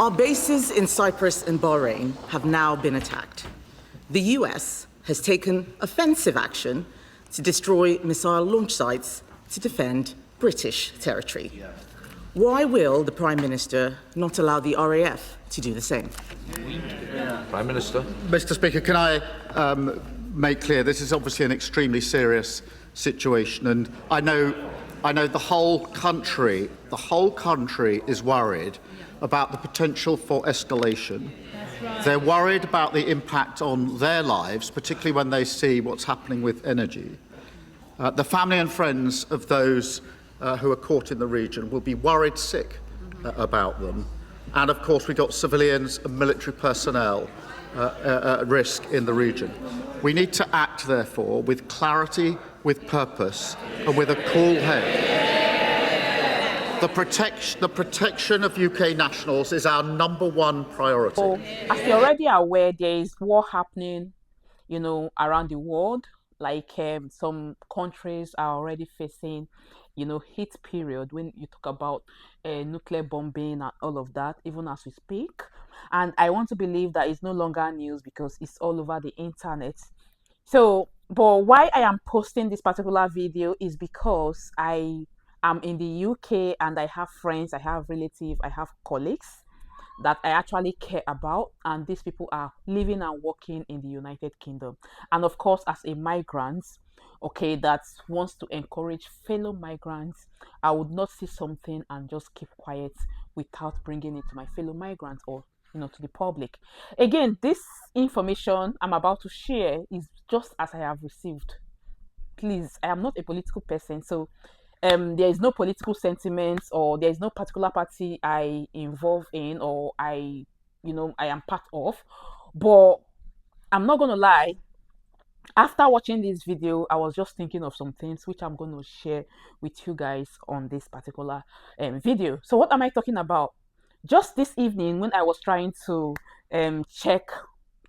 Our bases in Cyprus and Bahrain have now been attacked. The US has taken offensive action to destroy missile launch sites to defend British territory. Why will the Prime Minister not allow the RAF to do the same? Prime Minister. Mr. Speaker, can I make clear this is obviously an extremely serious situation, and I know the whole country is worried about the potential for escalation. They're worried about the impact on their lives, particularly when they see what's happening with energy. The family and friends of those who are caught in the region will be worried sick about them. And of course, we've got civilians and military personnel at risk in the region. We need to act, therefore, with clarity, with purpose, and with a cool head. The protection of UK nationals is our #1 priority. So, as you're already aware, there is war happening, around the world. Like some countries are already facing, heat period when you talk about nuclear bombing and all of that, even as we speak. And I want to believe that it's no longer news because it's all over the internet. So, but why I am posting this particular video is because I am in the UK and I have friends, I have relatives, I have colleagues that I actually care about, and these people are living and working in the United Kingdom. And of course, as a migrant, okay, that wants to encourage fellow migrants, I would not see something and just keep quiet without bringing it to my fellow migrants or to the public. Again, this information I'm about to share is just as I have received. Please, I am not a political person, so there is no political sentiments or there is no particular party I involve in or I am part of. But I'm not gonna lie, after watching this video, I was just thinking of some things which I'm going to share with you guys on this particular video. So what am I talking about? Just this evening, when I was trying to check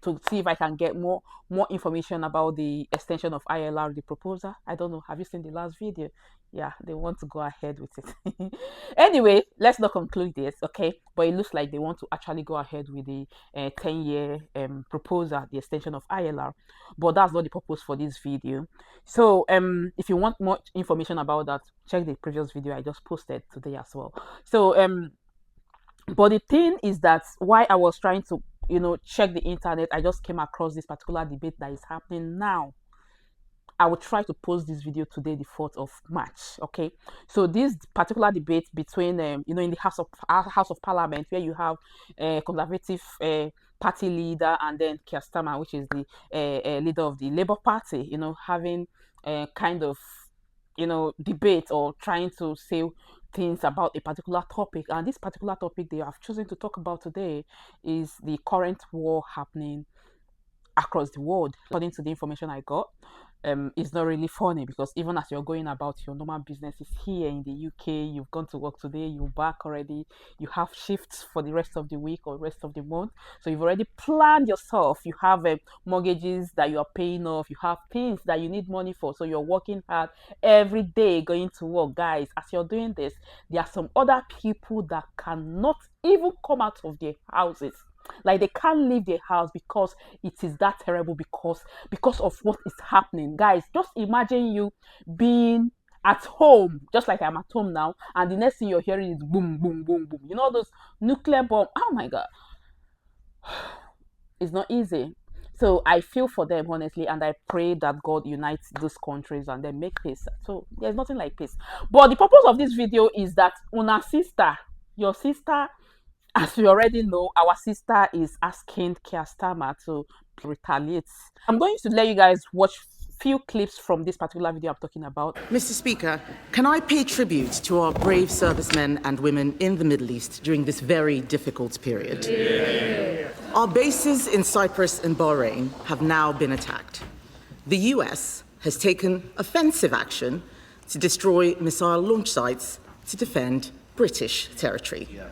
to see if I can get more information about the extension of ILR, the proposal. I don't know. Have you seen the last video? Yeah, they want to go ahead with it. Anyway, let's not conclude this, okay? But it looks like they want to actually go ahead with the 10-year proposal, the extension of ILR. But that's not the purpose for this video. So if you want more information about that, check the previous video I just posted today as well. So but the thing is that why I was trying to check the internet, I just came across this particular debate that is happening now. I will try to post this video today, the 4th of March. Okay, so this particular debate between in the House of Parliament, where you have Conservative Party leader and then Kier Starmer, which is the leader of the Labour Party, having kind of debate or trying to say things about a particular topic. And this particular topic they have chosen to talk about today is the current war happening across the world. According to the information I got, it's not really funny because even as you're going about your normal businesses here in the UK, you've gone to work today, you're back already, you have shifts for the rest of the week or rest of the month, so you've already planned yourself, you have mortgages that you're paying off, you have things that you need money for, so you're working hard every day going to work. Guys, as you're doing this, there are some other people that cannot even come out of their houses. Like, they can't leave their house because it is that terrible, because of what is happening. Guys, just imagine you being at home, just like I'm at home now, and the next thing you're hearing is boom, boom, boom, boom. Those nuclear bomb. Oh my God. It's not easy. So I feel for them, honestly, and I pray that God unites those countries and then make peace. So there's nothing like peace. But the purpose of this video is that your sister, as we already know, our sister is asking Kier Starmer to retaliate. I'm going to let you guys watch few clips from this particular video I'm talking about. Mr. Speaker, can I pay tribute to our brave servicemen and women in the Middle East during this very difficult period? Yeah. Our bases in Cyprus and Bahrain have now been attacked. The US has taken offensive action to destroy missile launch sites to defend British territory. Yeah.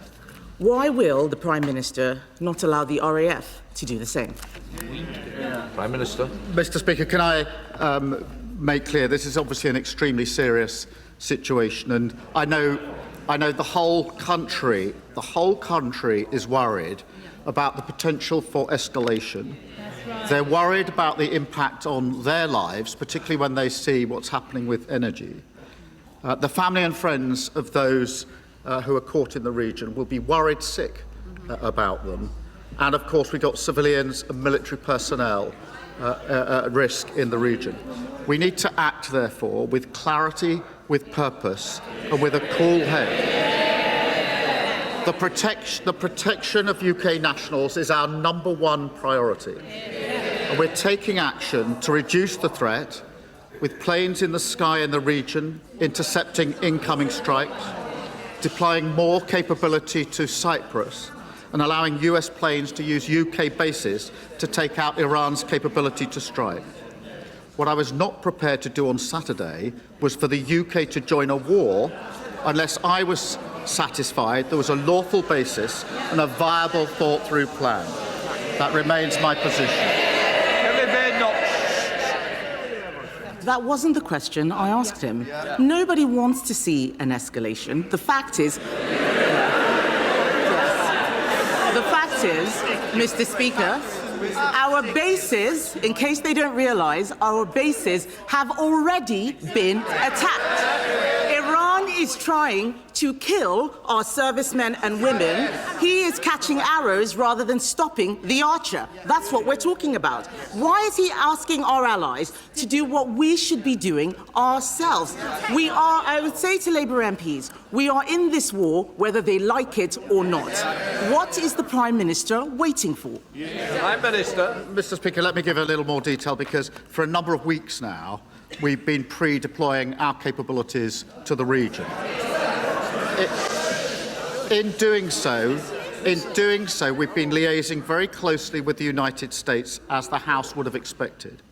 Why will the Prime Minister not allow the RAF to do the same? Prime Minister. Mr. Speaker, can I make clear this is obviously an extremely serious situation, and I know I know the whole country is worried about the potential for escalation. They're worried about the impact on their lives, particularly when they see what's happening with energy. The family and friends of those who are caught in the region will be worried sick about them. And of course, we've got civilians and military personnel at risk in the region. We need to act, therefore, with clarity, with purpose, and with a cool head. The protection of UK nationals is our #1 priority. And we're taking action to reduce the threat, with planes in the sky in the region, intercepting incoming strikes, deploying more capability to Cyprus, and allowing US planes to use UK bases to take out Iran's capability to strike. What I was not prepared to do on Saturday was for the UK to join a war unless I was satisfied there was a lawful basis and a viable, thought-through plan. That remains my position. Kemi Badenoch. That wasn't the question I asked him. Nobody wants to see an escalation. The fact is, Mr. Speaker, our bases, in case they don't realise, our bases have already been attacked. Iran is trying to kill our servicemen and women. He is catching arrows rather than stopping the archer. That's what we're talking about. Why is he asking our allies to do what we should be doing ourselves? We are, I would say to Labour MPs, we are in this war whether they like it or not. What is the Prime Minister waiting for? Prime Minister. Mr. Speaker, let me give a little more detail, because for a number of weeks now, we've been pre-deploying our capabilities to the region. In doing so, we've been liaising very closely with the United States, as the House would have expected.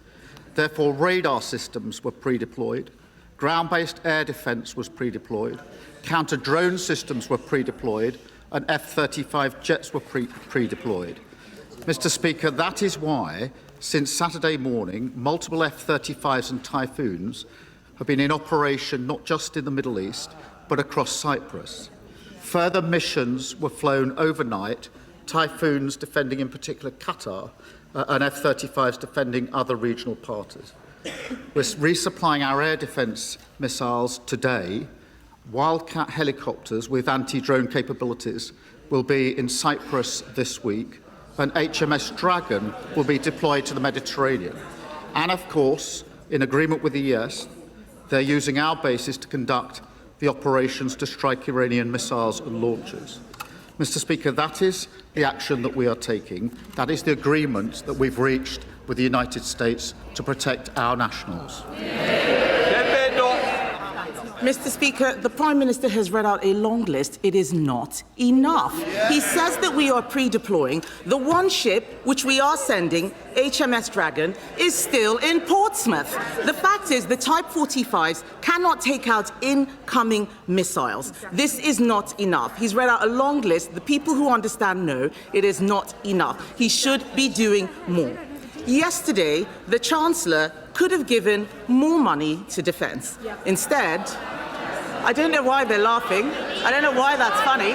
Therefore, radar systems were pre-deployed, ground-based air defence was pre-deployed, counter-drone systems were pre-deployed, and F-35 jets were pre-deployed. Mr. Speaker, that is why, since Saturday morning, multiple F-35s and Typhoons have been in operation not just in the Middle East, but across Cyprus. Further missions were flown overnight, Typhoons defending in particular Qatar, and F-35s defending other regional parties. We're resupplying our air defence missiles today. Wildcat helicopters with anti-drone capabilities will be in Cyprus this week, and HMS Dragon will be deployed to the Mediterranean. And of course, in agreement with the US, they're using our bases to conduct the operations to strike Iranian missiles and launchers. Mr. Speaker, that is the action that we are taking. That is the agreement that we've reached with the United States to protect our nationals. Mr. Speaker, the Prime Minister has read out a long list. It is not enough. He says that we are pre-deploying. The one ship which we are sending, HMS Dragon, is still in Portsmouth. The fact is the Type 45s cannot take out incoming missiles. This is not enough. He's read out a long list. The people who understand know it is not enough. He should be doing more. Yesterday, the Chancellor could have given more money to defence. Instead, I don't know why they're laughing. I don't know why that's funny.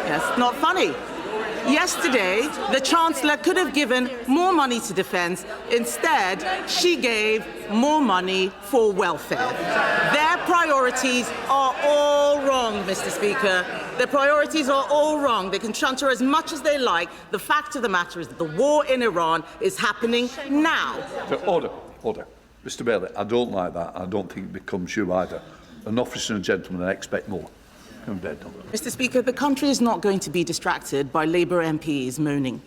Yes, not funny. Yesterday, the Chancellor could have given more money to defence. Instead, she gave more money for welfare. Their priorities are all wrong, Mr. Speaker. Their priorities are all wrong. They can chanter as much as they like. The fact of the matter is that the war in Iran is happening now. So, order. Mr. Bailey, I don't like that. I don't think it becomes you either. An officer and a gentleman, I expect more. Mr. Speaker, the country is not going to be distracted by Labour MPs moaning.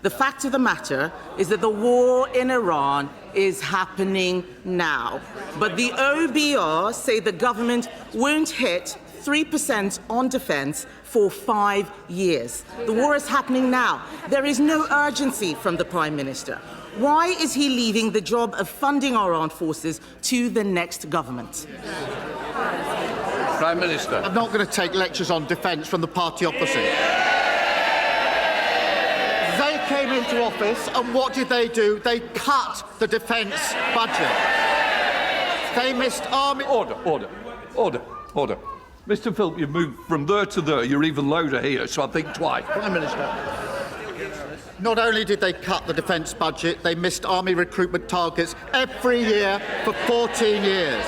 The fact of the matter is that the war in Iran is happening now. But the OBR say the government won't hit 3% on defence for 5 years. The war is happening now. There is no urgency from the Prime Minister. Why is he leaving the job of funding our armed forces to the next government? Prime Minister. I'm not going to take lectures on defence from the party opposite. They came into office, and what did they do? They cut the defence budget. They missed army... Order. Mr. Philp, you've moved from there to there. You're even louder here, so I think twice. Prime Minister. Not only did they cut the defence budget, they missed army recruitment targets every year for 14 years.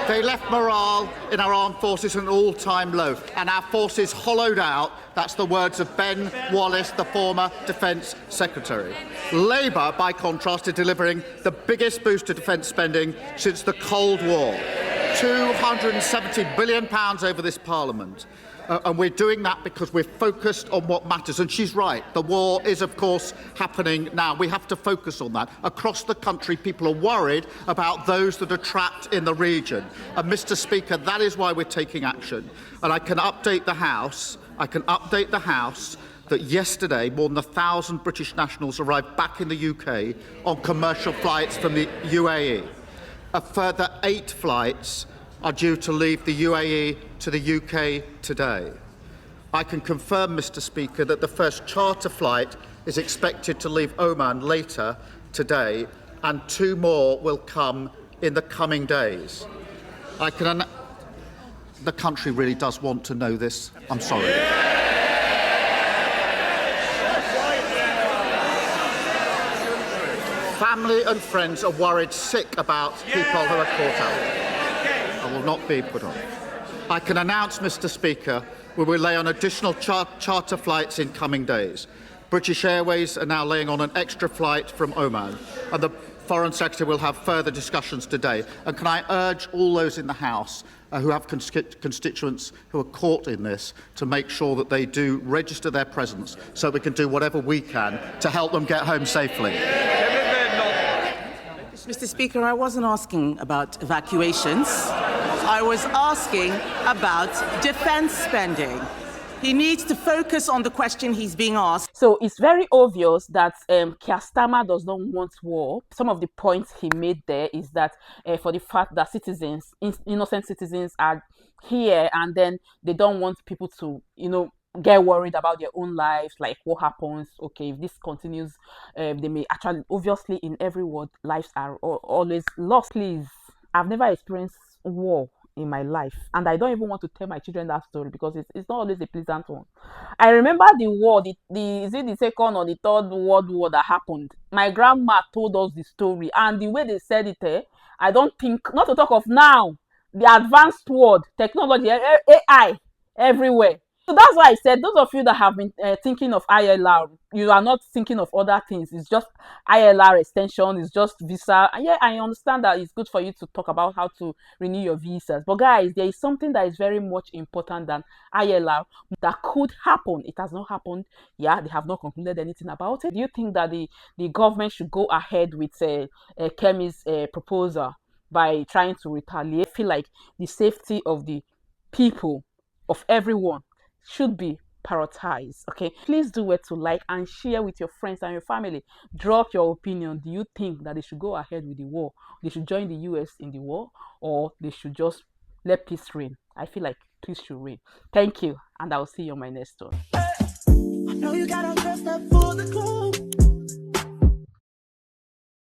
They left morale in our armed forces at an all-time low, and our forces hollowed out. That's the words of Ben Wallace, the former Defence Secretary. Labour, by contrast, is delivering the biggest boost to defence spending since the Cold War. £270 billion over this Parliament. And we're doing that because we're focused on what matters. And she's right, the war is, of course, happening now. We have to focus on that. Across the country, people are worried about those that are trapped in the region. And, Mr. Speaker, that is why we're taking action. And I can update the House that yesterday more than 1,000 British nationals arrived back in the UK on commercial flights from the UAE. A further 8 flights are due to leave the UAE to the UK today. I can confirm, Mr. Speaker, that the first charter flight is expected to leave Oman later today, and 2 more will come in the coming days. The country really does want to know this. I'm sorry. Family and friends are worried sick about people who are caught out. I will not be put on. I can announce, Mr. Speaker, we will lay on additional charter flights in coming days. British Airways are now laying on an extra flight from Oman, and the Foreign Secretary will have further discussions today. And can I urge all those in the House who have constituents who are caught in this to make sure that they do register their presence so we can do whatever we can to help them get home safely. Mr. Speaker, I wasn't asking about evacuations. I was asking about defence spending. He needs to focus on the question he's being asked. So it's very obvious that Kier Starmer does not want war. Some of the points he made there is that for the fact that citizens, innocent citizens, are here, and then they don't want people to, get worried about their own lives, like what happens, okay, if this continues, they may actually, obviously in every world, lives are always lost. Please, I've never experienced war in my life, and I don't even want to tell my children that story because it's not always a pleasant one. I remember the war, is it the second or the third world war that happened? My grandma told us the story, and the way they said it, I don't think, not to talk of now, the advanced world, technology, AI, everywhere. So that's why I said, those of you that have been thinking of ILR, you are not thinking of other things. It's just ILR extension, it's just visa. And yeah, I understand that it's good for you to talk about how to renew your visas. But guys, there is something that is very much important than ILR that could happen. It has not happened. Yeah, they have not concluded anything about it. Do you think that the government should go ahead with Kemi's proposal by trying to retaliate? I feel like the safety of the people, of everyone, should be prioritized. Okay, please do it to like and share with your friends and your family. Drop your opinion. Do you think that they should go ahead with the war? They should join the US in the war, or they should just let peace reign? I feel like peace should reign. Thank you, and I'll see you on my next one. I know you got a dressed up for the club.